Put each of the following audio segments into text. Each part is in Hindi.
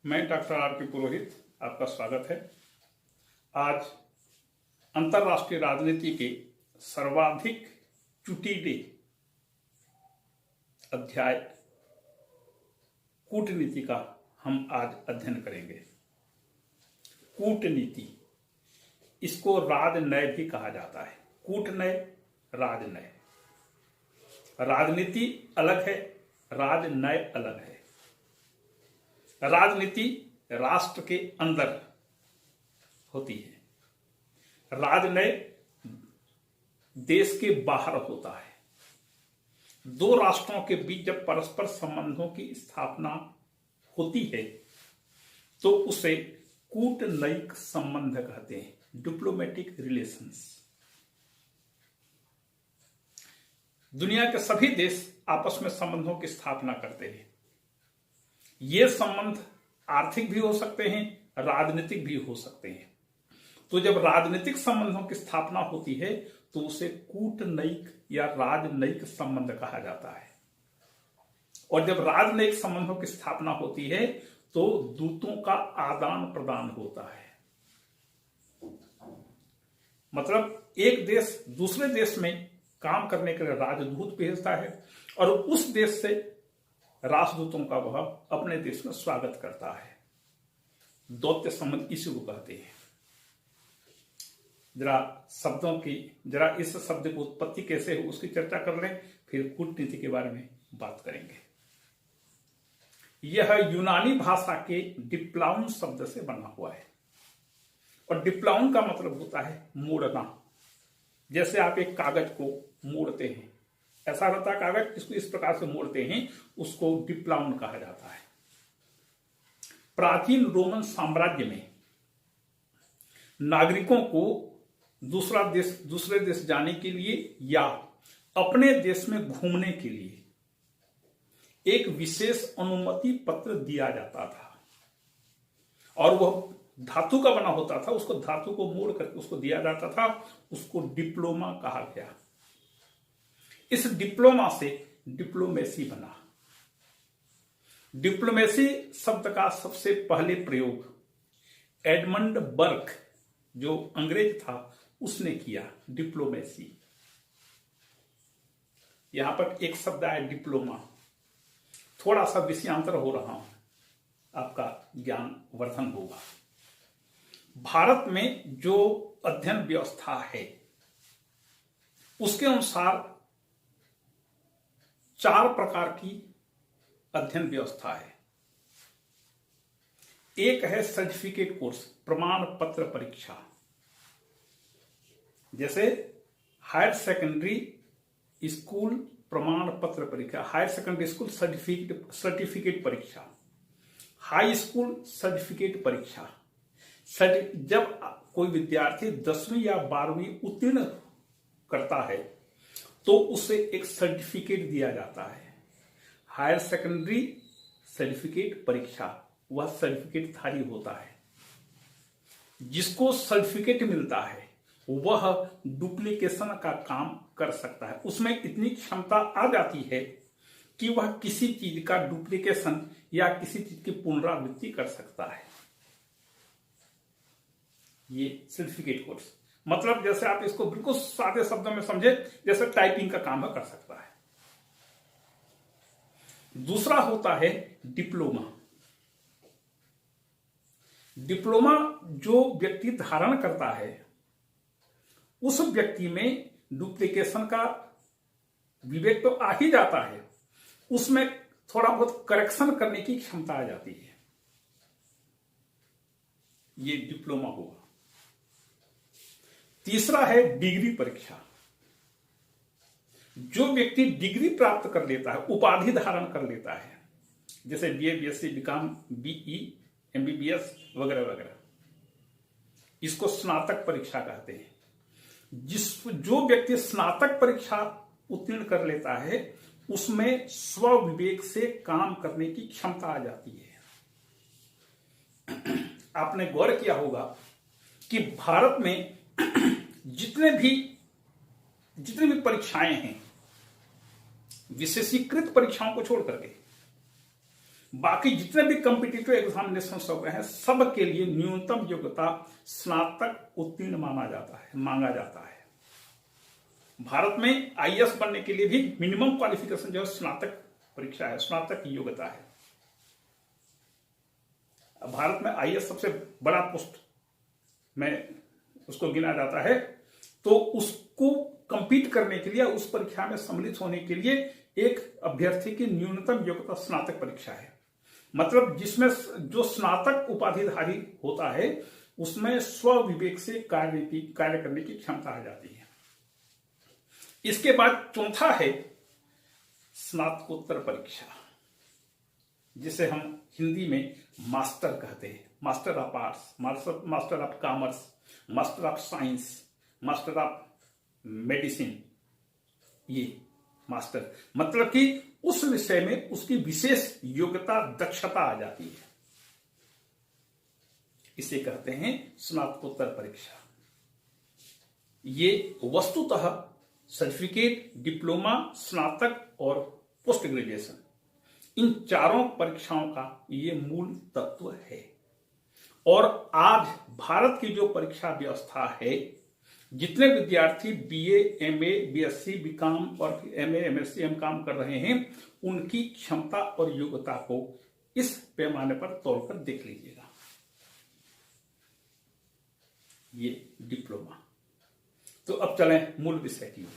मैं डॉक्टर आर के पुरोहित आपका स्वागत है। आज अंतर्राष्ट्रीय राजनीति के सर्वाधिक चुटीले अध्याय कूटनीति का हम आज अध्ययन करेंगे। कूटनीति, इसको राजनय भी कहा जाता है। कूटनय, राजनय। राजनीति अलग है, राजनय अलग है। राजनीति राष्ट्र के अंदर होती है, राजनय देश के बाहर होता है। दो राष्ट्रों के बीच जब परस्पर संबंधों की स्थापना होती है तो उसे कूटनयिक संबंध कहते हैं, डिप्लोमेटिक रिलेशंस। दुनिया के सभी देश आपस में संबंधों की स्थापना करते हैं। ये संबंध आर्थिक भी हो सकते हैं, राजनीतिक भी हो सकते हैं। तो जब राजनीतिक संबंधों की स्थापना होती है तो उसे कूटनयिक या राजनयिक संबंध कहा जाता है। और जब राजनयिक संबंधों की स्थापना होती है तो दूतों का आदान प्रदान होता है। मतलब एक देश दूसरे देश में काम करने के लिए राजदूत भेजता है और उस देश से राजदूतों का वह अपने देश में स्वागत करता है। दौत्य संबंध इसी को कहते हैं। जरा इस शब्द की उत्पत्ति कैसे हो उसकी चर्चा कर लें, फिर कूटनीति के बारे में बात करेंगे। यह यूनानी भाषा के डिप्लाउन शब्द से बना हुआ है और डिप्लाउन का मतलब होता है मोड़ना। जैसे आप एक कागज को मोड़ते हैं, ऐसा रहता है कागज जिसको इस प्रकार से मोड़ते हैं, उसको डिप्लाउन कहा जाता है। प्राचीन साम्राज्य में नागरिकों को दूसरे देश जाने के लिए या अपने देश में घूमने के लिए एक विशेष अनुमति पत्र दिया जाता था और वह धातु का बना होता था। उसको धातु को मोड़ करके उसको दिया जाता था, उसको डिप्लोमा कहा गया। इस डिप्लोमा से डिप्लोमेसी बना। डिप्लोमेसी शब्द का सबसे पहले प्रयोग एडमंड बर्क जो अंग्रेज था उसने किया, डिप्लोमेसी। यहां पर एक शब्द है डिप्लोमा। थोड़ा सा विषयांतर हो रहा हूं, आपका ज्ञान वर्धन होगा। भारत में जो अध्ययन व्यवस्था है उसके अनुसार 4 प्रकार की अध्ययन व्यवस्था है। एक है सर्टिफिकेट कोर्स, प्रमाण पत्र परीक्षा। जैसे हायर सेकेंडरी स्कूल प्रमाण पत्र परीक्षा, हायर सेकेंडरी स्कूल सर्टिफिकेट परीक्षा, हाई स्कूल सर्टिफिकेट परीक्षा। जब कोई विद्यार्थी 10वीं या 12वीं उत्तीर्ण करता है तो उसे एक सर्टिफिकेट दिया जाता है, हायर सेकेंडरी सर्टिफिकेट परीक्षा। वह सर्टिफिकेट धारी होता है। जिसको सर्टिफिकेट मिलता है वह डुप्लीकेशन का काम कर सकता है। उसमें इतनी क्षमता आ जाती है कि वह किसी चीज का डुप्लीकेशन या किसी चीज की पुनरावृत्ति कर सकता है। ये सर्टिफिकेट कोर्स मतलब, जैसे आप इसको बिल्कुल सादे शब्दों में समझे, जैसे टाइपिंग का काम कर सकता है। दूसरा होता है डिप्लोमा। डिप्लोमा जो व्यक्ति धारण करता है उस व्यक्ति में डुप्लीकेशन का विवेक तो आ ही जाता है, उसमें थोड़ा बहुत करेक्शन करने की क्षमता आ जाती है। ये डिप्लोमा हुआ। तीसरा है डिग्री परीक्षा। जो व्यक्ति डिग्री प्राप्त कर लेता है, उपाधि धारण कर लेता है, जैसे BA, BSc, BCom, BE, MBBS वगैरह वगैरह, इसको स्नातक परीक्षा कहते हैं। जो व्यक्ति स्नातक परीक्षा उत्तीर्ण कर लेता है उसमें स्व विवेक से काम करने की क्षमता आ जाती है। आपने गौर किया होगा कि भारत में जितने भी परीक्षाएं हैं, विशेषीकृत परीक्षाओं को छोड़ करके बाकी जितने भी कॉम्पिटिटिव एग्जामिनेशन हो गए हैं सब के लिए न्यूनतम योग्यता स्नातक उत्तीर्ण मांगा जाता है। भारत में आईएएस बनने के लिए भी मिनिमम क्वालिफिकेशन जो है स्नातक परीक्षा है, स्नातक की योग्यता है। भारत में आईएएस सबसे बड़ा पोस्ट में उसको गिना जाता है, तो उसको कंपीट करने के लिए, उस परीक्षा में सम्मिलित होने के लिए एक अभ्यर्थी की न्यूनतम योग्यता स्नातक परीक्षा है। मतलब जिसमें जो स्नातक उपाधिधारी होता है उसमें स्वविवेक से कार्य करने की क्षमता आ जाती है। इसके बाद चौथा है स्नातकोत्तर परीक्षा, जिसे हम हिंदी में मास्टर कहते हैं। Master of arts, master of commerce, master of science, master of medicine, ये मास्टर मतलब कि उस विषय में उसकी विशेष योग्यता, दक्षता आ जाती है। इसे कहते हैं स्नातकोत्तर परीक्षा। ये वस्तुतः सर्टिफिकेट, डिप्लोमा, स्नातक और पोस्ट ग्रेजुएशन, इन चारों परीक्षाओं का ये मूल तत्व है। और आज भारत की जो परीक्षा व्यवस्था है, जितने विद्यार्थी बीए, एमए, बीएससी, बीकॉम और एमए, एमएससी, एमकॉम कर रहे हैं, उनकी क्षमता और योग्यता को इस पैमाने पर तोड़कर देख लीजिएगा। ये डिप्लोमा। तो अब चलें मूल विषय की ओर।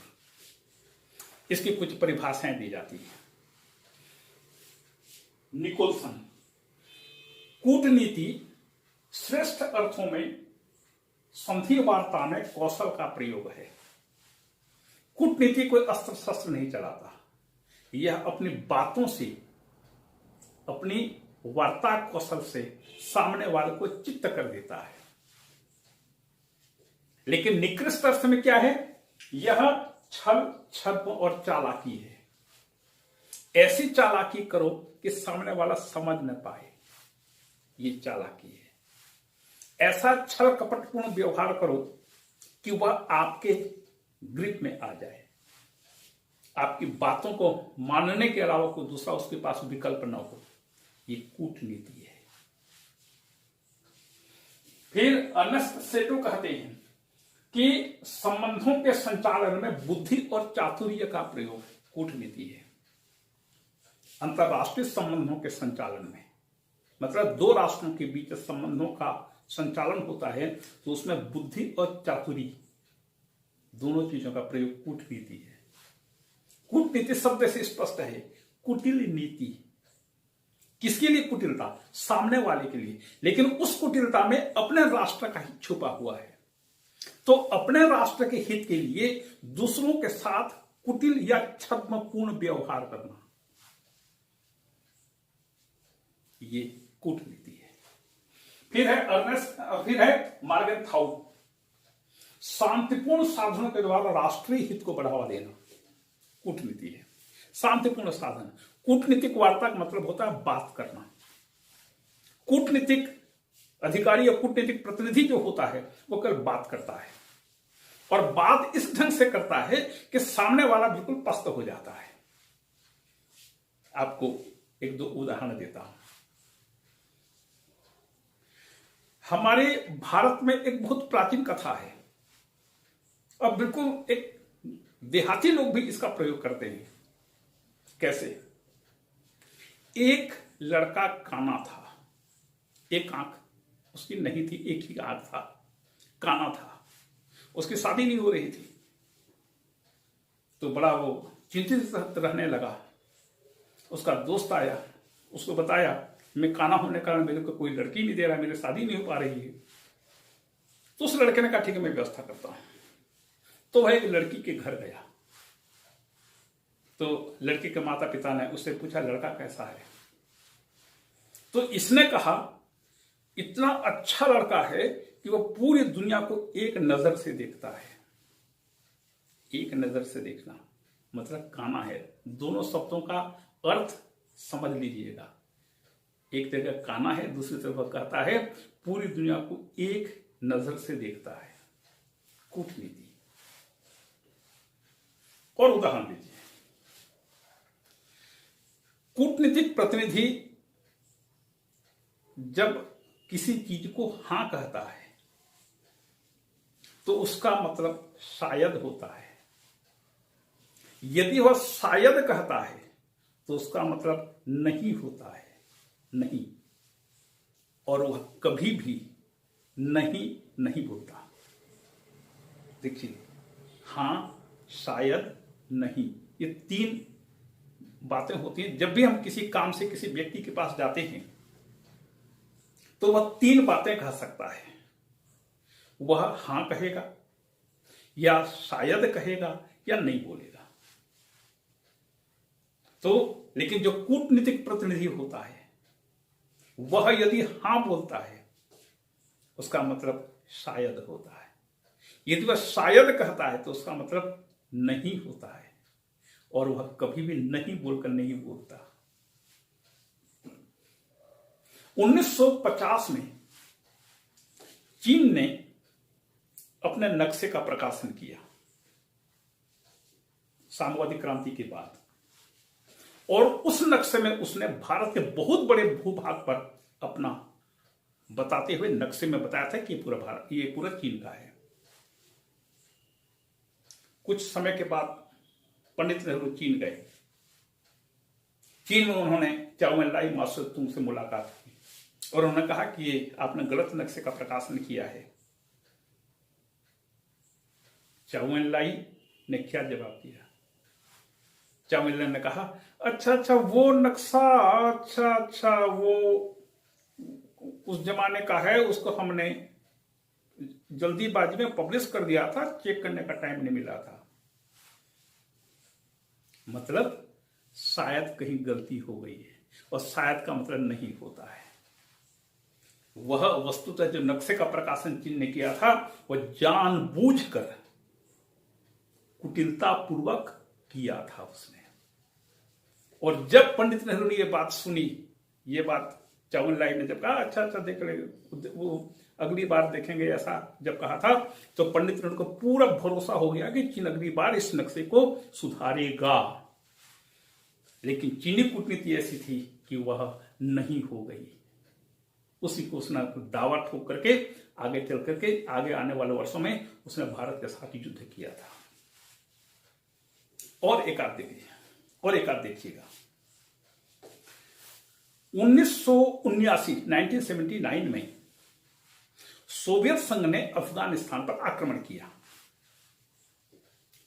इसकी कुछ परिभाषाएं दी जाती है। निकोलसन, कूटनीति श्रेष्ठ अर्थों में संधि वार्ता में कौशल का प्रयोग है। कूटनीति कोई अस्त्र शस्त्र नहीं चलाता, यह अपनी बातों से, अपनी वार्ता कौशल से सामने वाले को चित्त कर देता है। लेकिन निकृष्ट अर्थ में क्या है? यह छल, छद्म और चालाकी है। ऐसी चालाकी करो कि सामने वाला समझ न पाए, ये चालाकी है। ऐसा छल कपटपूर्ण व्यवहार करो कि वह आपके ग्रिप में आ जाए, आपकी बातों को मानने के अलावा कोई दूसरा उसके पास विकल्प न हो। ये कूटनीति है। फिर अर्नेस्ट सेटो कहते हैं कि संबंधों के संचालन में बुद्धि और चातुर्य का प्रयोग कूटनीति है। अंतरराष्ट्रीय संबंधों के संचालन में, मतलब दो राष्ट्रों के बीच संबंधों का संचालन होता है, तो उसमें बुद्धि और चातुरी दोनों चीजों का प्रयोग कूटनीति है। कूटनीति शब्द से स्पष्ट है, कुटिल नीति। किसके लिए कुटिलता? सामने वाले के लिए, लेकिन उस कुटिलता में अपने राष्ट्र का हित छुपा हुआ है। तो अपने राष्ट्र के हित के लिए दूसरों के साथ कुटिल या छद्मपूर्ण व्यवहार करना, ये कूटनीति है। फिर है मार्गेनथाउ, शांतिपूर्ण साधनों के द्वारा राष्ट्रीय हित को बढ़ावा देना, कूटनीति है। शांतिपूर्ण साधन, कूटनीतिक वार्ता का मतलब होता है बात करना। कूटनीतिक अधिकारी या कूटनीतिक प्रतिनिधि जो होता है वो केवल बात करता है, और बात इस ढंग से करता है कि सामने वाला बिल्कुल पस्त हो जाता है। आपको एक दो उदाहरण देता हूं। हमारे भारत में एक बहुत प्राचीन कथा है, और बिल्कुल एक देहाती लोग भी इसका प्रयोग करते हैं। कैसे? एक लड़का काना था, एक आंख उसकी नहीं थी, एक ही आंख था, काना था, उसकी शादी नहीं हो रही थी। तो बड़ा वो चिंतित रहने लगा। उसका दोस्त आया, उसको बताया मैं काना होने के कारण मेरे को कोई लड़की नहीं दे रहा, मेरी शादी नहीं हो पा रही है। तो उस लड़के ने कहा ठीक है मैं व्यवस्था करता हूं। तो वह एक लड़की के घर गया। तो लड़की के माता पिता ने उससे पूछा लड़का कैसा है? तो इसने कहा इतना अच्छा लड़का है कि वो पूरी दुनिया को एक नजर से देखता है। एक नजर से देखना मतलब काना है। दोनों शब्दों का अर्थ समझ लीजिएगा। एक जगह काना है, दूसरी तरफ कहता है पूरी दुनिया को एक नजर से देखता है, कूटनीति। और उदाहरण लीजिए, कूटनीतिक प्रतिनिधि जब किसी चीज को हां कहता है तो उसका मतलब शायद होता है। यदि वह शायद कहता है तो उसका मतलब नहीं होता है, नहीं। और वह कभी भी नहीं नहीं बोलता। देखिए, हां, शायद, नहीं, ये 3 बातें होती हैं। जब भी हम किसी काम से किसी व्यक्ति के पास जाते हैं तो वह 3 बातें कह सकता है। वह हां कहेगा, या शायद कहेगा, या नहीं बोलेगा। तो लेकिन जो कूटनीतिक प्रतिनिधि होता है वह यदि हां बोलता है उसका मतलब शायद होता है। यदि वह शायद कहता है तो उसका मतलब नहीं होता है। और वह कभी भी नहीं बोलकर नहीं बोलता। 1950 में चीन ने अपने नक्शे का प्रकाशन किया, साम्यवादी क्रांति के बाद। और उस नक्शे में उसने भारत के बहुत बड़े भूभाग पर अपना बताते हुए नक्शे में बताया था कि पूरा भारत, ये पूरा चीन का है। कुछ समय के बाद पंडित नेहरू चीन गए। चीन में उन्होंने चाउ एन लाई माओ तुंग से मुलाकात की और उन्होंने कहा कि ये आपने गलत नक्शे का प्रकाशन किया है। चाउ एन लाई ने क्या जवाब दिया? चाउ एन लाई ने कहा, अच्छा वो नक्शा, अच्छा वो उस जमाने का है, उसको हमने जल्दीबाजी में पब्लिश कर दिया था, चेक करने का टाइम नहीं मिला था। मतलब शायद कहीं गलती हो गई है, और शायद का मतलब नहीं होता है। वह वस्तुतः जो नक्शे का प्रकाशन चीन ने किया था वह जानबूझकर कुटिलता पूर्वक किया था उसने। और जब पंडित नेहरू ने यह बात सुनी, ये बात चाउ एन लाई ने जब कहा, अच्छा देख ले, वो अगली बार देखेंगे, ऐसा जब कहा था तो पंडित नेहरू को पूरा भरोसा हो गया कि चीन अगली बार इस नक्शे को सुधारेगा। लेकिन चीनी कूटनीति ऐसी थी कि वह नहीं हो गई। उसी को उसने दावा ठोक करके आगे चल करके आगे आने वाले वर्षों में उसने भारत के साथ युद्ध किया था। और एक आध देखिएगा, 1979 में सोवियत संघ ने अफगानिस्तान पर आक्रमण किया।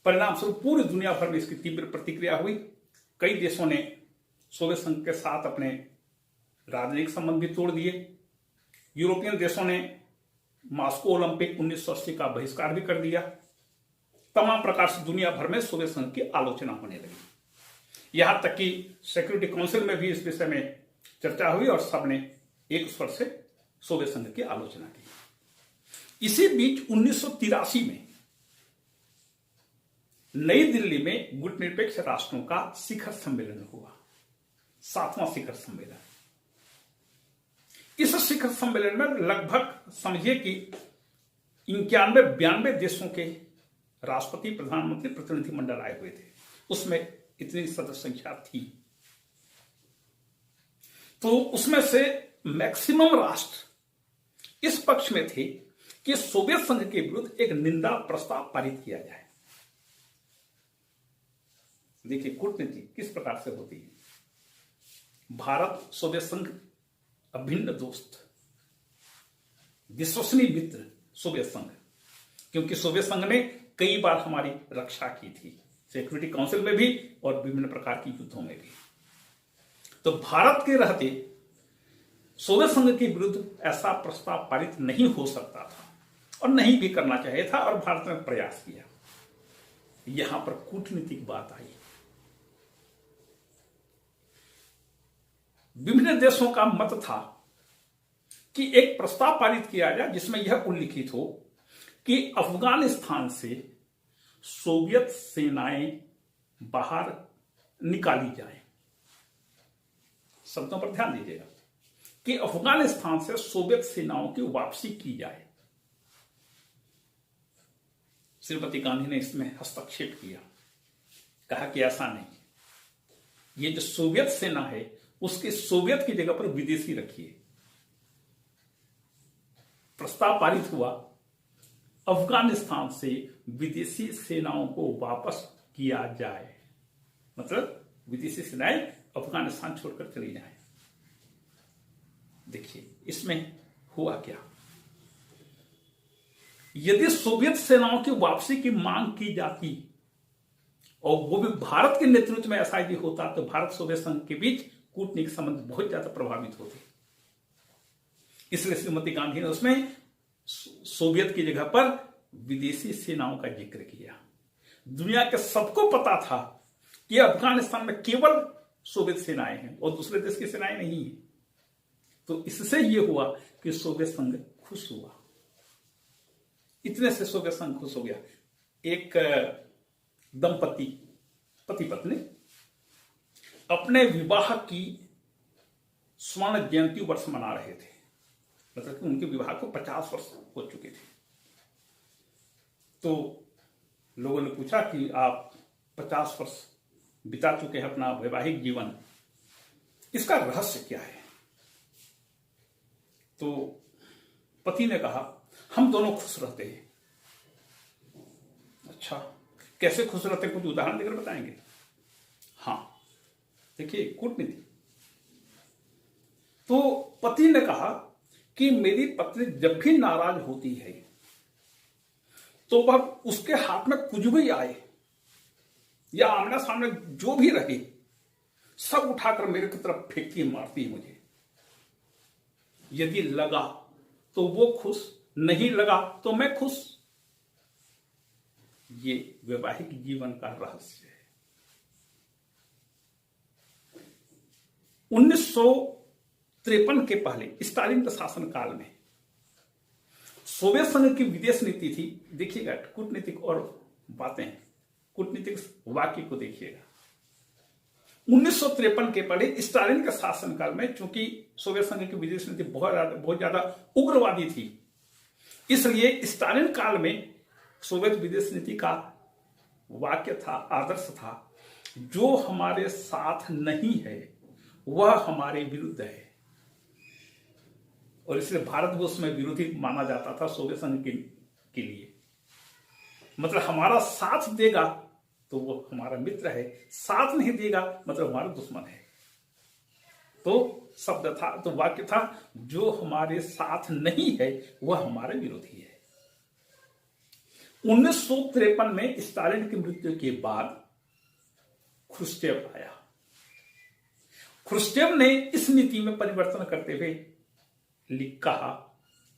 परिणाम स्वरूप पूरी दुनिया भर में इसकी तीव्र प्रतिक्रिया हुई। कई देशों ने सोवियत संघ के साथ अपने राजनयिक संबंध भी तोड़ दिए। यूरोपियन देशों ने मॉस्को ओलंपिक 1980 का बहिष्कार भी कर दिया। तमाम प्रकार से दुनिया भर में सोवियत संघ की आलोचना होने लगी। यहां तक कि सिक्योरिटी काउंसिल में भी इस विषय में चर्चा हुई और सबने एक स्वर से सोवियत संघ की आलोचना की। इसी बीच 1983 में नई दिल्ली में गुटनिरपेक्ष राष्ट्रों का शिखर सम्मेलन हुआ, 7वां शिखर सम्मेलन। इस शिखर सम्मेलन में लगभग समझिए कि 91-92 देशों के राष्ट्रपति, प्रधानमंत्री, प्रतिनिधि मंडल आए हुए थे। उसमें इतनी सदस्य संख्या थी। तो उसमें से मैक्सिमम राष्ट्र इस पक्ष में थे कि सोवियत संघ के विरुद्ध एक निंदा प्रस्ताव पारित किया जाए। देखिए कूटनीति किस प्रकार से होती है। भारत सोवियत संघ अभिन्न दोस्त, विश्वसनीय मित्र सोवियत संघ, क्योंकि सोवियत संघ ने कई बार हमारी रक्षा की थी, सिक्योरिटी काउंसिल में भी और विभिन्न प्रकार की युद्धों में भी। तो भारत के रहते सोवियत संघ के विरुद्ध ऐसा प्रस्ताव पारित नहीं हो सकता था और नहीं भी करना चाहिए था, और भारत ने प्रयास किया। यहां पर कूटनीतिक बात आई। विभिन्न देशों का मत था कि एक प्रस्ताव पारित किया जाए जिसमें यह उल्लिखित हो कि अफगानिस्तान से सोवियत सेनाएं बाहर निकाली जाएं। शब्दों पर ध्यान दीजिएगा कि अफगानिस्तान से सोवियत सेनाओं की वापसी की जाए। श्रीमती गांधी ने इसमें हस्तक्षेप किया, कहा कि ऐसा नहीं, ये जो सोवियत सेना है उसके सोवियत की जगह पर विदेशी रखिए। प्रस्ताव पारित हुआ, अफगानिस्तान से विदेशी सेनाओं को वापस किया जाए, मतलब विदेशी सेनाएं अफगानिस्तान छोड़कर चली जाएं। देखिए इसमें हुआ क्या, यदि सोवियत सेनाओं की वापसी की मांग की जाती और वो भी भारत के नेतृत्व में ऐसा यदि होता तो भारत सोवियत संघ के बीच कूटनीतिक संबंध बहुत ज्यादा प्रभावित होते। इसलिए श्रीमती गांधी ने उसमें सोवियत की जगह पर विदेशी सेनाओं का जिक्र किया। दुनिया के सबको पता था कि अफगानिस्तान में केवल सोवियत सेनाएं हैं और दूसरे देश की सेनाएं नहीं है। तो इससे यह हुआ कि सोवियत संघ खुश हुआ। इतने से सोवियत संघ खुश हो गया। एक दंपति, पति पत्नी, अपने विवाह की स्वर्ण जयंती वर्ष मना रहे थे, मतलब कि उनके विवाह को 50 वर्ष हो चुके थे। तो लोगों ने पूछा कि आप 50 वर्ष बिता चुके हैं अपना वैवाहिक जीवन, इसका रहस्य क्या है? तो पति ने कहा, हम दोनों खुश रहते हैं। अच्छा, कैसे खुश रहते हैं, कुछ उदाहरण देकर बताएंगे? हाँ, देखिए कूटनीति। तो पति ने कहा कि मेरी पत्नी जब भी नाराज होती है तो वह उसके हाथ में कुछ भी आए या आमने सामने जो भी रहे सब उठाकर मेरे की तरफ फेंकती मारती है मुझे। यदि लगा तो वो खुश, नहीं लगा तो मैं खुश। ये वैवाहिक जीवन का रहस्य है। 1953 के पहले स्टालिन के शासन काल में सोवियत संघ की विदेश नीति थी। देखिएगा कूटनीतिक और बातें, कूटनीतिक वाक्य को देखिएगा। 1953 के पहले स्टालिन के शासनकाल में चूंकि सोवियत संघ की विदेश नीति बहुत ज्यादा उग्रवादी थी, इसलिए स्टालिन काल में सोवियत विदेश नीति का वाक्य था, आदर्श था, जो हमारे साथ नहीं है वह हमारे विरुद्ध है। और इसलिए भारत भी उसमें विरोधी माना जाता था सोवियत संघ के लिए। मतलब हमारा साथ देगा तो वो हमारा मित्र है, साथ नहीं देगा मतलब हमारा दुश्मन है। तो शब्द था, तो वाक्य था, जो हमारे साथ नहीं है वह हमारे विरोधी है। 1953 में स्टालिन की मृत्यु के बाद ख्रुश्चेव आया। ख्रुश्चेव ने इस नीति में परिवर्तन करते हुए कहा,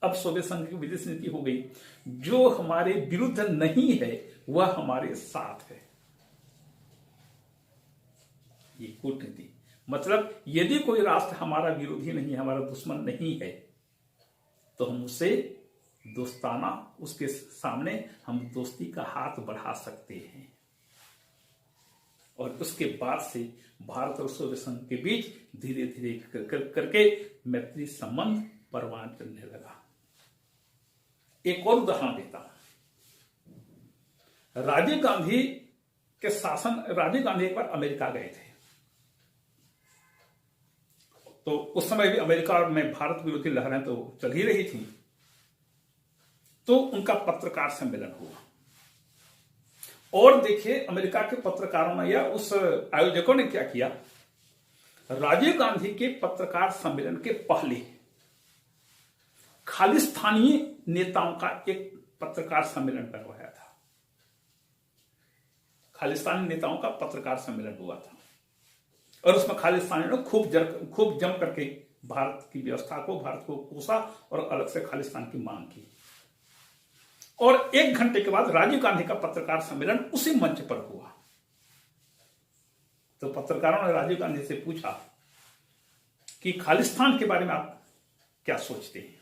अब सोवियत संघ की विदेश नीति हो गई, जो हमारे विरुद्ध नहीं है वह हमारे साथ है। ये कूटनीति, मतलब यदि कोई राष्ट्र हमारा विरोधी नहीं है, हमारा दुश्मन नहीं है, तो हम उसे दोस्ताना, उसके सामने हम दोस्ती का हाथ बढ़ा सकते हैं। और उसके बाद से भारत और सोवियत संघ के बीच धीरे धीरे करके मैत्री संबंध परवान चलने लगा। एक और उदाहरण देता हूं। राजीव गांधी के शासन, राजीव गांधी एक बार अमेरिका गए थे, तो उस समय भी अमेरिका में भारत विरोधी लहरें तो चल ही रही थी। तो उनका पत्रकार सम्मेलन हुआ और देखिए अमेरिका के पत्रकारों ने या उस आयोजकों ने क्या किया, राजीव गांधी के पत्रकार सम्मेलन के पहले खालिस्तानी नेताओं का एक पत्रकार सम्मेलन करवाया था। खालिस्तानी नेताओं का पत्रकार सम्मेलन हुआ था और उसमें खालिस्तानियों ने खूब जम करके भारत की व्यवस्था को, भारत को कोसा और अलग से खालिस्तान की मांग की। और 1 घंटे के बाद राजीव गांधी का पत्रकार सम्मेलन उसी मंच पर हुआ। तो पत्रकारों ने राजीव गांधी से पूछा कि खालिस्तान के बारे में आप क्या सोचते हैं,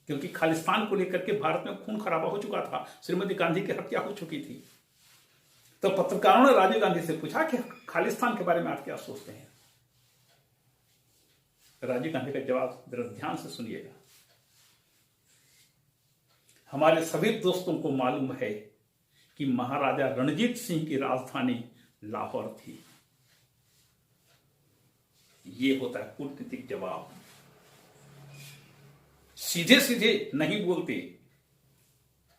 क्योंकि खालिस्तान को लेकर के भारत में खून खराबा हो चुका था, श्रीमती गांधी की हत्या हो चुकी थी। तो पत्रकारों ने राजीव गांधी से पूछा कि खालिस्तान के बारे में आप क्या सोचते हैं। राजीव गांधी का जवाब जरा ध्यान से सुनिएगा। हमारे सभी दोस्तों को मालूम है कि महाराजा रणजीत सिंह की राजधानी लाहौर थी। ये होता है कूटनीतिक जवाब। सीधे सीधे नहीं बोलते।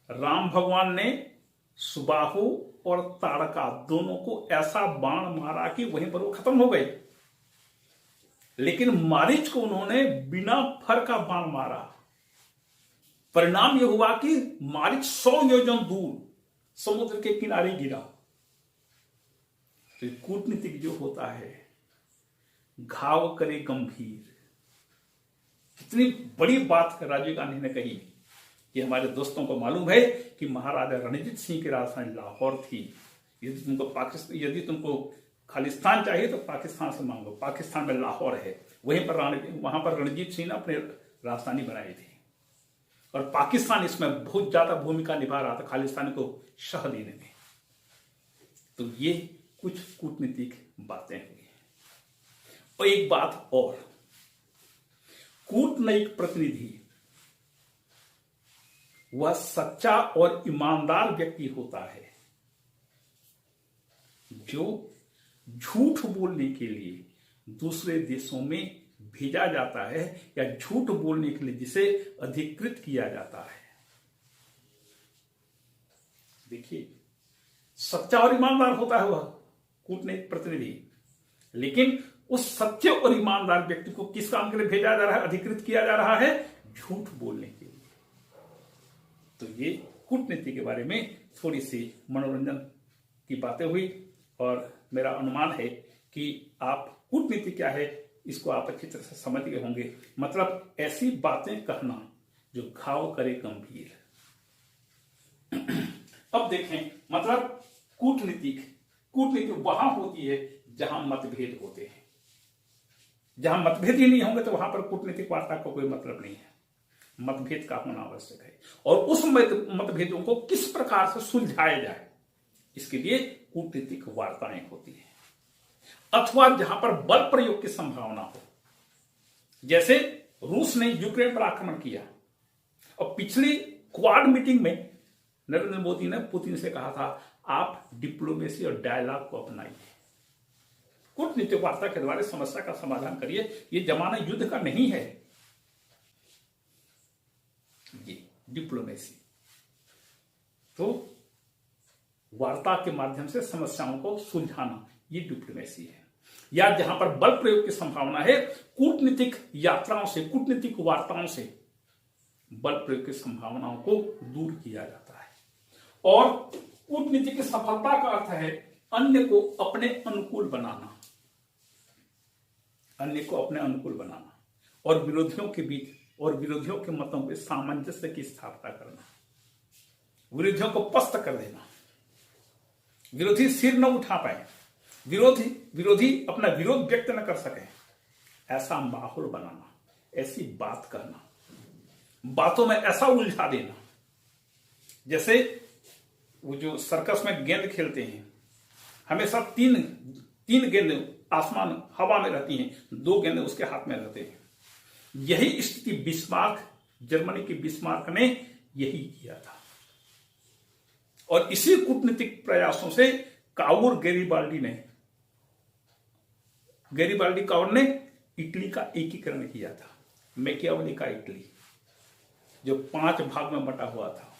राम भगवान ने सुबाहु और ताड़का दोनों को ऐसा बाण मारा कि वहीं पर वो खत्म हो गए, लेकिन मारीच को उन्होंने बिना फर का बाण मारा। परिणाम यह हुआ कि मारीच 100 योजन दूर समुद्र के किनारे गिरा। तो कूटनीतिक जो होता है, घाव करे गंभीर। कितनी बड़ी बात राजीव गांधी ने कही। ये हमारे दोस्तों को मालूम है कि महाराजा रणजीत सिंह की राजधानी लाहौर थी। यदि तुमको खालिस्तान चाहिए तो पाकिस्तान से मांगो, पाकिस्तान में लाहौर है, वहां पर रणजीत सिंह ने अपनी राजधानी बनाई थी। और पाकिस्तान इसमें बहुत ज्यादा भूमिका निभा रहा था खालिस्तान को शह देने में। तो ये कुछ कूटनीतिक बातें हुई। और एक बात और, कूटनैतिक प्रतिनिधि वह सच्चा और ईमानदार व्यक्ति होता है जो झूठ बोलने के लिए दूसरे देशों में भेजा जाता है या झूठ बोलने के लिए जिसे अधिकृत किया जाता है। देखिए, सच्चा और ईमानदार होता है वह कूटनीतिक प्रतिनिधि, लेकिन उस सच्चे और ईमानदार व्यक्ति को किस काम के लिए भेजा जा रहा है, अधिकृत किया जा रहा है? झूठ बोलने के लिए। तो ये कूटनीति के बारे में थोड़ी सी मनोरंजन की बातें हुई, और मेरा अनुमान है कि आप कूटनीति क्या है इसको आप अच्छी तरह से समझ गए होंगे। मतलब ऐसी बातें कहना जो घाव करे गंभीर। अब देखें, मतलब कूटनीति वहां होती है जहां मतभेद होते हैं। जहां मतभेद ही नहीं होंगे तो वहां पर कूटनीतिक वार्ता का कोई मतलब नहीं है। मतभेद का होना आवश्यक है, और उस मतभेदों को किस प्रकार से सुलझाया जाए, इसके लिए कूटनीतिक वार्ताएं होती हैं। अथवा जहां पर बल प्रयोग की संभावना हो, जैसे रूस ने यूक्रेन पर आक्रमण किया, और पिछली क्वाड मीटिंग में नरेंद्र मोदी ने पुतिन से कहा था आप डिप्लोमेसी और डायलॉग को अपनाइए, कूटनीतिक वार्ता के द्वारा समस्या का समाधान करिए। ये जमाना युद्ध का नहीं है, ये डिप्लोमेसी। तो वार्ता के माध्यम से समस्याओं को सुलझाना ये डिप्लोमेसी है। या जहां पर बल प्रयोग की संभावना है, कूटनीतिक यात्राओं से, कूटनीतिक वार्ताओं से बल प्रयोग की संभावनाओं को दूर किया जाता है। और कूटनीति की सफलता का अर्थ है अन्य को अपने अनुकूल बनाना, अन्य को अपने अनुकूल बनाना, और विरोधियों के बीच और विरोधियों के मतों में सामंजस्य की स्थापना करना, विरोधियों को पस्त कर देना, विरोधी सिर न उठा पाए, विरोधी अपना विरोध व्यक्त न कर सके, ऐसा माहौल बनाना, ऐसी बात कहना, बातों में ऐसा उलझा देना। जैसे वो जो सर्कस में गेंद खेलते हैं, हमेशा तीन गेंद आसमान हवा में रहती हैं, 2 गेंद उसके हाथ में रहते हैं। यही स्थिति बिस्मार्क, जर्मनी की बिस्मार्क ने यही किया था। और इसी कूटनीतिक प्रयासों से काउर गैरिबाल्डी काउर ने इटली का एकीकरण किया था, मैकियावेली का इटली, जो 5 भाग में बटा हुआ था।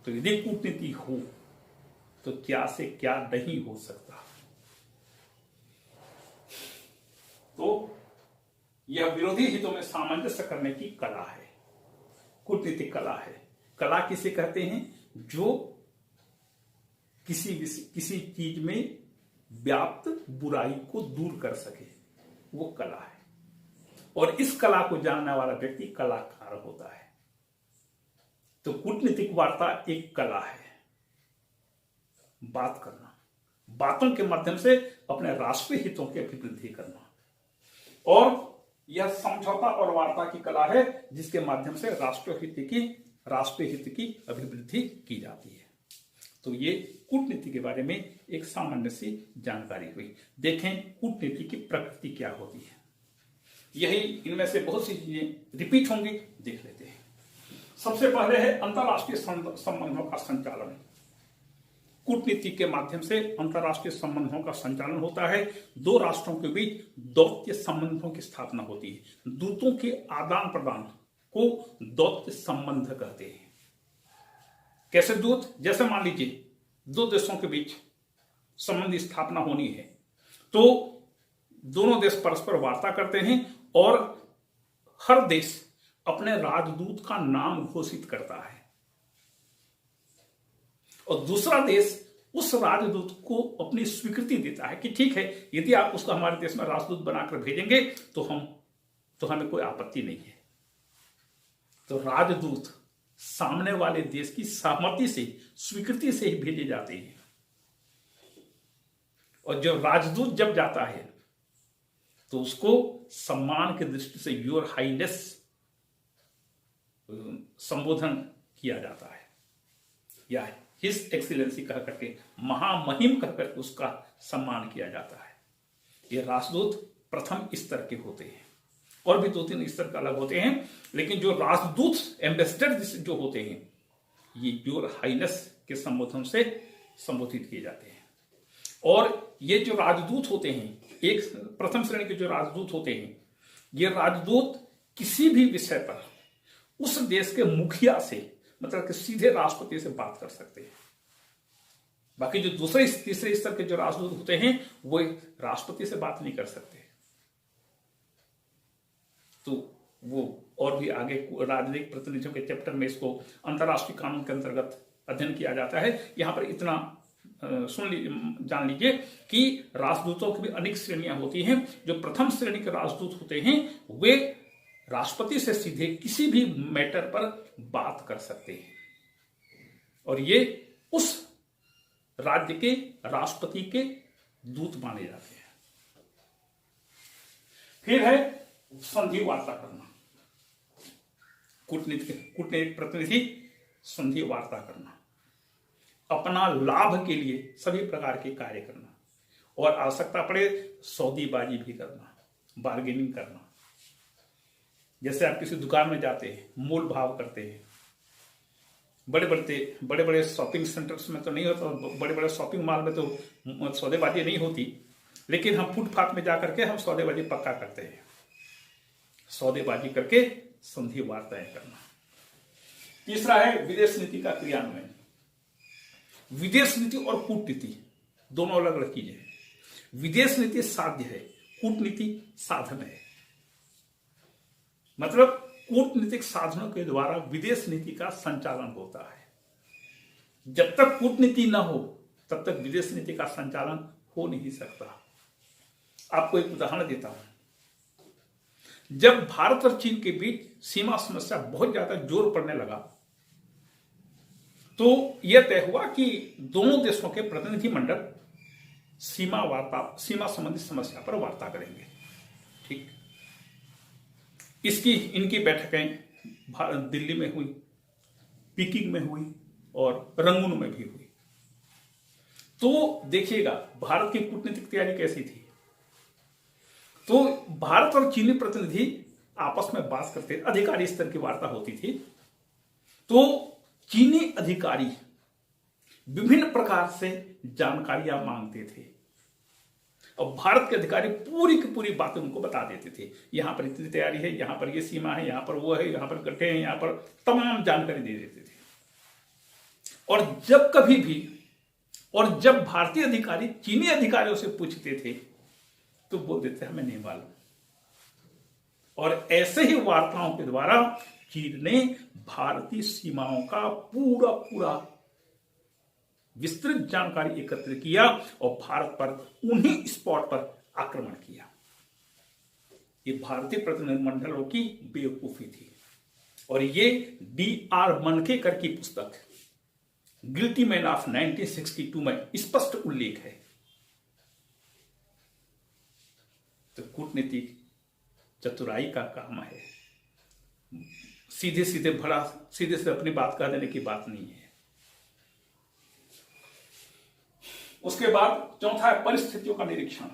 तो यदि कूटनीति हो तो क्या से क्या नहीं हो सकता। तो यह विरोधी हितों में सामंजस्य करने की कला है, कूटनीतिक कला है। कला किसे कहते हैं? जो किसी चीज में व्याप्त बुराई को दूर कर सके, वो कला है। और इस कला को जानने वाला व्यक्ति कलाकार होता है। तो कूटनीतिक वार्ता एक कला है, बात करना, बातों के माध्यम से अपने राष्ट्रीय हितों की अभिवृद्धि करना। और यह समझौता और वार्ता की कला है जिसके माध्यम से राष्ट्रीय हित की अभिवृद्धि की जाती है। तो ये कूटनीति के बारे में एक सामान्य सी जानकारी हुई। देखें कूटनीति की प्रकृति क्या होती है। यही इनमें से बहुत सी चीजें रिपीट होंगी, देख लेते हैं। सबसे पहले है अंतरराष्ट्रीय संबंधों का संचालन। कूटनीति के माध्यम से अंतरराष्ट्रीय संबंधों का संचालन होता है। 2 राष्ट्रों के बीच दौत्य संबंधों की स्थापना होती है। दूतों के आदान प्रदान को दौत्य संबंध कहते हैं। कैसे दूत? जैसे मान लीजिए दो देशों के बीच संबंध की स्थापना होनी है तो दोनों देश परस्पर वार्ता करते हैं और हर देश अपने राजदूत का नाम घोषित करता है और दूसरा देश उस राजदूत को अपनी स्वीकृति देता है कि ठीक है, यदि आप उसको हमारे देश में राजदूत बनाकर भेजेंगे तो हमें कोई आपत्ति नहीं है। तो राजदूत सामने वाले देश की सहमति से, स्वीकृति से ही भेजे जाते हैं और जो राजदूत जब जाता है तो उसको सम्मान की दृष्टि से योर हाइनेस संबोधन किया जाता है या हिज एक्सीलेंसी कह करके, महामहिम कह करके उसका सम्मान किया जाता है। ये राजदूत प्रथम स्तर के होते हैं और भी 2-3 स्तर का अलग होते हैं, लेकिन जो राजदूत एम्बेसडर जो होते हैं ये योर हाइनेस के संबोधन से संबोधित किए जाते हैं। और ये जो राजदूत होते हैं, एक प्रथम श्रेणी के जो राजदूत होते हैं, ये राजदूत किसी भी विषय पर उस देश के मुखिया से, मतलब कि सीधे राष्ट्रपति से बात कर सकते हैं। बाकी जो दूसरे तीसरे स्तर के जो राजदूत होते हैं वो राष्ट्रपति से बात नहीं कर सकते। तो वो और भी आगे राजनीतिक प्रतिनिधियों के चैप्टर में इसको अंतर्राष्ट्रीय कानून के अंतर्गत अध्ययन किया जाता है। यहां पर इतना जान लीजिए कि राजदूतों की भी अनेक श्रेणियां होती हैं। जो प्रथम श्रेणी के राजदूत होते हैं वे राष्ट्रपति से सीधे किसी भी मैटर पर बात कर सकते हैं और ये उस राज्य के राष्ट्रपति के दूत माने जाते हैं। फिर है संधि वार्ता करना। कूटनीतिक प्रतिनिधि संधि वार्ता करना, अपना लाभ के लिए सभी प्रकार के कार्य करना और आवश्यकता पड़े सौदेबाजी भी करना, बार्गेनिंग करना। जैसे आप किसी दुकान में जाते हैं, मोल भाव करते हैं। बड़े बड़े शॉपिंग सेंटर्स में तो नहीं होता, बड़े बड़े शॉपिंग मॉल में तो सौदेबाजी नहीं होती, लेकिन हम फुटपाथ में जाकर के हम सौदेबाजी पक्का करते हैं। सौदेबाजी करके संधि वार्ताएं करना। तीसरा है विदेश नीति का क्रियान्वयन। विदेश नीति और कूटनीति दोनों अलग अलग चीजें हैं। विदेश नीति साध्य है, कूटनीति साधन है। मतलब कूटनीतिक साधनों के द्वारा विदेश नीति का संचालन होता है। जब तक कूटनीति न हो तब तक विदेश नीति का संचालन हो नहीं सकता। आपको एक उदाहरण देता हूं। जब भारत और चीन के बीच सीमा समस्या बहुत ज्यादा जोर पड़ने लगा तो यह तय हुआ कि दोनों देशों के प्रतिनिधिमंडल सीमा संबंधी समस्या पर वार्ता करेंगे। ठीक, इनकी बैठकें दिल्ली में हुई, पीकिंग में हुई और रंगून में भी हुई। तो देखिएगा भारत की कूटनीतिक तैयारी कैसी थी। तो भारत और चीनी प्रतिनिधि आपस में बात करते, अधिकारी स्तर की वार्ता होती थी। तो चीनी अधिकारी विभिन्न प्रकार से जानकारियां मांगते थे और भारत के अधिकारी पूरी की पूरी बातें उनको बता देते थे। यहां पर इतनी तैयारी है, यहां पर ये सीमा है, यहां पर वो है, यहां पर गड्ढे हैं, यहां पर तमाम जानकारी दे देते थे। और जब भारतीय अधिकारी चीनी अधिकारियों से पूछते थे तो बोल देते हमें नहीं मालूम। और ऐसे ही वार्ताओं के द्वारा चीन ने भारतीय सीमाओं का पूरा विस्तृत जानकारी एकत्र किया और भारत पर उन्हीं स्पॉट पर आक्रमण किया। ये भारतीय प्रतिनिधिमंडलों की बेवकूफी थी और ये D.R. मनकेकर की पुस्तक गिल्टी मैन ऑफ 1962 में स्पष्ट उल्लेख है। तो कूटनीतिक चतुराई का काम है, सीधे सीधे अपनी बात कह देने की बात नहीं है। उसके बाद चौथा है परिस्थितियों का निरीक्षण।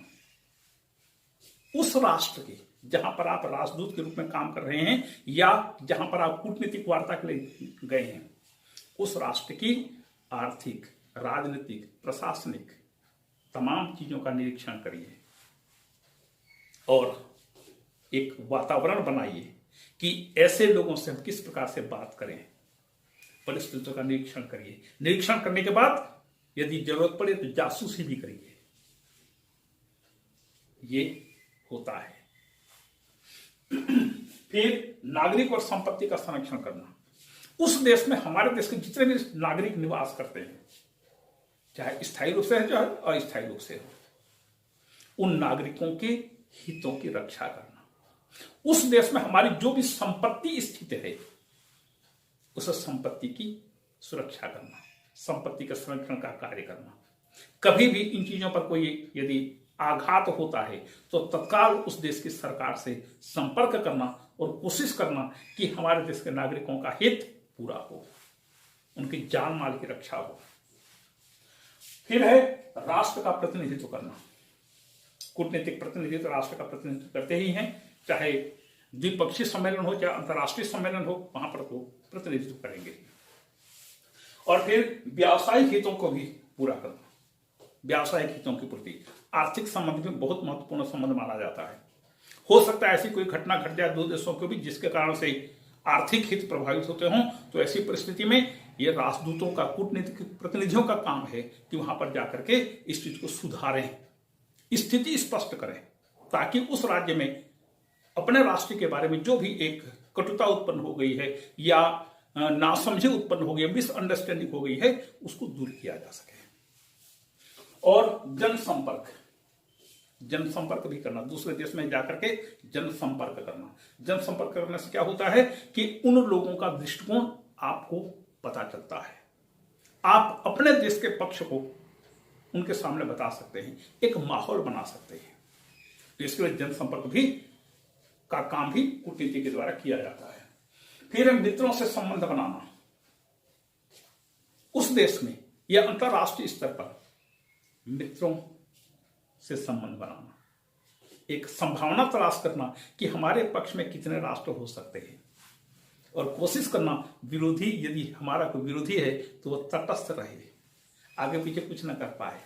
उस राष्ट्र की जहां पर आप राजदूत के रूप में काम कर रहे हैं या जहां पर आप कूटनीतिक वार्ता के लिए गए हैं, उस राष्ट्र की आर्थिक, राजनीतिक, प्रशासनिक तमाम चीजों का निरीक्षण करिए और एक वातावरण बनाइए कि ऐसे लोगों से हम किस प्रकार से बात करें। परिस्थितियों का निरीक्षण करिए, निरीक्षण करने के बाद यदि जरूरत पड़े तो जासूसी भी करिए। ये होता है। फिर नागरिक और संपत्ति का संरक्षण करना। उस देश में, हमारे देश के जितने भी नागरिक निवास करते हैं, चाहे स्थायी रूप से है चाहे अस्थायी रूप से हो, उन नागरिकों के हितों की रक्षा करना। उस देश में हमारी जो भी संपत्ति स्थित है, उस संपत्ति की सुरक्षा करना, संपत्ति के संरक्षण का कार्य करना। कभी भी इन चीजों पर कोई यदि आघात होता है तो तत्काल उस देश की सरकार से संपर्क करना और कोशिश करना कि हमारे देश के नागरिकों का हित पूरा हो, उनकी जान माल की रक्षा हो। फिर है राष्ट्र का प्रतिनिधित्व करना। कूटनीतिक प्रतिनिधित्व राष्ट्र का प्रतिनिधित्व करते ही हैं, चाहे द्विपक्षीय सम्मेलन हो चाहे अंतर्राष्ट्रीय सम्मेलन हो, वहां पर तो प्रतिनिधित्व करेंगे। और फिर व्यावसायिक हितों को भी पूरा करना। व्यावसायिक हितों की पूर्ति आर्थिक संबंध में बहुत महत्वपूर्ण संबंध माना जाता है। हो सकता है ऐसी कोई घटना घट जाए दो देशों के बीच जिसके कारण से आर्थिक हित प्रभावित होते हों, तो ऐसी परिस्थिति में ये राजदूतों का, कूटनीतिक प्रतिनिधियों का काम है कि वहां पर जाकर के इस चीज को सुधारें, स्थिति स्पष्ट करें, ताकि उस राज्य में अपने राष्ट्र के बारे में जो भी एक कटुता उत्पन्न हो गई है या नासमझी उत्पन्न हो गई है, मिसअंडरस्टैंडिंग हो गई है, उसको दूर किया जा सके। और जनसंपर्क भी करना, दूसरे देश में जाकर के जनसंपर्क करना। जनसंपर्क करने से क्या होता है कि उन लोगों का दृष्टिकोण आपको पता चलता है, आप अपने देश के पक्ष को उनके सामने बता सकते हैं, एक माहौल बना सकते हैं। तो इसके लिए जनसंपर्क भी का काम भी कूटनीति के द्वारा किया जाता है। फिर मित्रों से संबंध बनाना। उस देश में या अंतरराष्ट्रीय स्तर पर मित्रों से संबंध बनाना, एक संभावना तलाश करना कि हमारे पक्ष में कितने राष्ट्र हो सकते हैं, और कोशिश करना विरोधी, यदि हमारा कोई विरोधी है तो वह तटस्थ रहे, आगे पीछे कुछ न कर पाए।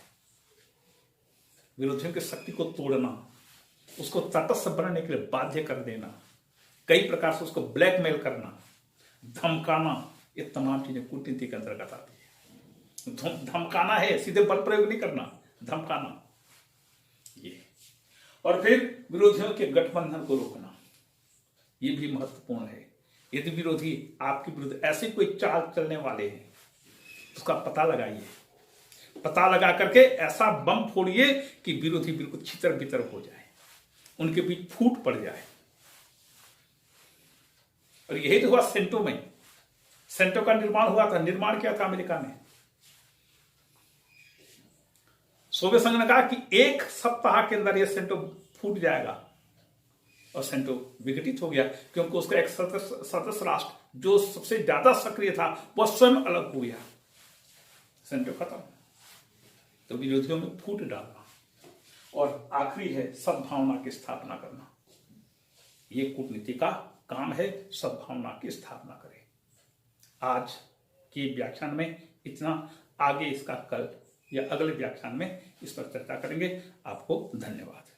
विरोधियों की शक्ति को तोड़ना, उसको तटस्थ बनने के लिए बाध्य कर देना, कई प्रकार से उसको ब्लैकमेल करना, धमकाना, ये तमाम चीजें कूटनीति के अंतर्गत आती है। धमकाना है, सीधे बल प्रयोग नहीं करना, धमकाना ये। और फिर विरोधियों के गठबंधन को रोकना, ये भी महत्वपूर्ण है। यदि विरोधी आपके विरुद्ध ऐसे कोई चाल चलने वाले हैं, उसका पता लगाइए, पता लगा करके ऐसा बम फोड़िए कि विरोधी बिल्कुल छितर बितर हो जाए, उनके बीच फूट पड़ जाए। और यही तो हुआ सेंटो में। सेंटो का निर्माण हुआ था, निर्माण किया था अमेरिका ने। सोवियत संघ ने कहा कि एक सप्ताह के अंदर यह सेंटो फूट जाएगा, और सेंटो विघटित हो गया, क्योंकि उसका एक सदस्य राष्ट्र जो सबसे ज्यादा सक्रिय था वह स्वयं अलग हो गया, सेंटो खत्म। तो विरोधियों में फूट डालना। और आखिरी है सद्भावना की स्थापना करना। ये कूटनीति का काम है, सद्भावना की स्थापना करें। आज के व्याख्यान में इतना, आगे इसका कल या अगले व्याख्यान में इस पर चर्चा करेंगे। आपको धन्यवाद।